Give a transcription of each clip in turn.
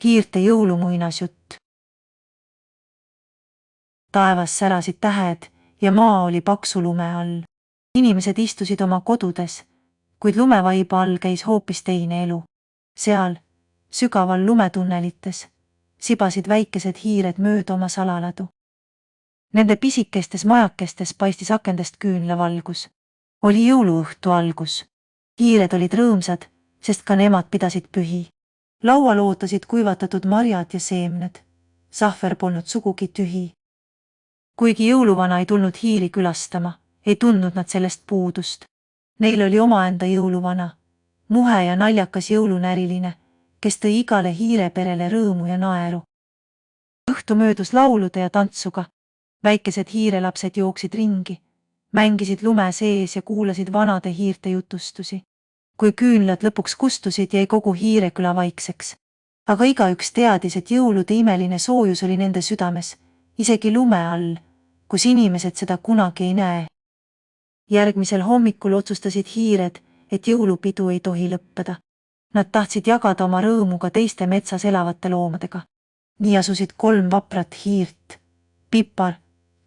Hiirte jõulumuinasjutt. Taevas särasid tähed ja maa oli paksu lume all. Inimesed istusid oma kodudes, kuid lumevaiba all käis hoopis teine elu. Seal, sügaval lumetunnelites, sibasid väikesed hiired mööda oma salaladu. Nende pisikestes majakestes paistis akendest küünlavalgus. Oli jõuluõhtu algus. Hiired olid rõõmsad, sest ka nemad pidasid pühi. Laual ootasid kuivatatud marjad ja seemned. Sahver polnud sugugi tühi. Kuigi jõuluvana ei tulnud hiiri külastama, ei tundnud nad sellest puudust. Neil oli omaenda jõuluvana, muhe ja naljakas jõulunäriline, kes tõi igale hiireperele rõõmu ja naeru. Õhtu möödus laulude ja tantsuga. Väikesed hiirelapsed jooksid ringi, mängisid lume sees ja kuulasid vanade hiirte jutustusi. Kui küünlad lõpuks kustusid, jäi kogu Hiireküla vaikseks. Aga igaüks teadis, et jõulude imeline soojus oli nende südames, isegi lume all, kus inimesed seda kunagi ei näe. Järgmisel hommikul otsustasid hiired, et jõulupidu ei tohi lõppeda. Nad tahtsid jagada oma rõõmuga teiste metsas elavate loomadega. Nii asusid 3 vaprat hiirt, Pipar,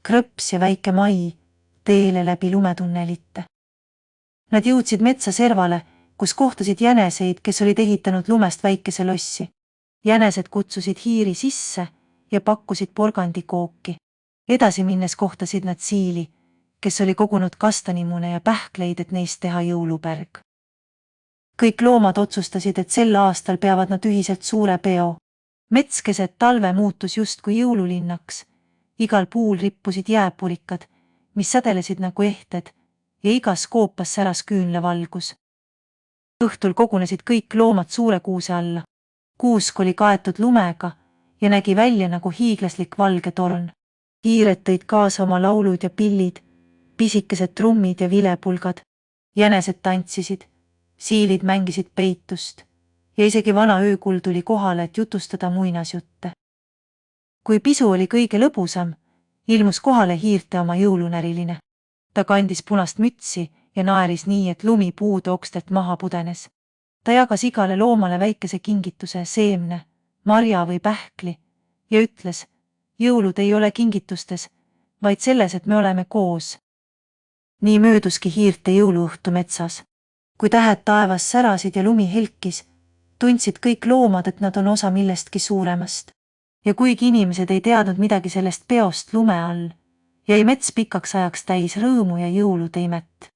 Krõps ja väike Mai, teele läbi lumetunnelite. Nad jõudsid metsa servale, kus kohtasid jäneseid, kes olid ehitanud lumest väikese lossi. Jänesed kutsusid hiiri sisse ja pakkusid porgandikooki. Edasi minnes kohtasid nad siili, kes oli kogunud kastanimune ja pähkleid, et neist teha jõulupärg. Kõik loomad otsustasid, et sel aastal peavad nad ühiselt suure peo. Mets keset talve muutus justkui jõululinnaks. Igal puul rippusid jääpurikad, mis sädelesid nagu ehted, ja igas koopas säras küünlavalgus. Õhtul kogunesid kõik loomad suure kuuse alla. Kuusk oli kaetud lumega ja nägi välja nagu hiiglaslik valge torn. Hiired tõid kaasa oma laulud ja pillid, pisikesed trummid ja vilepulgad. Jänesed tantsisid, siilid mängisid peitust ja isegi vana öökul tuli kohale, et jutustada muinasjutte. Kui pisu oli kõige lõbusam, ilmus kohale hiirte oma jõulunäriline. Ta kandis punast mütsi ja naeris nii, et lumi puude okstelt maha pudenes. Ta jagas igale loomale väikese kingituse, seemne, marja või pähkli ja ütles, jõulud ei ole kingitustes, vaid selles, et me oleme koos. Nii mööduski hiirte jõuluõhtu metsas. Kui tähed taevas särasid ja lumi helkis, tundsid kõik loomad, et nad on osa millestki suuremast. Ja kuigi inimesed ei teadnud midagi sellest peost lume all, jäi mets pikaks ajaks täis rõõmu ja jõulude imet.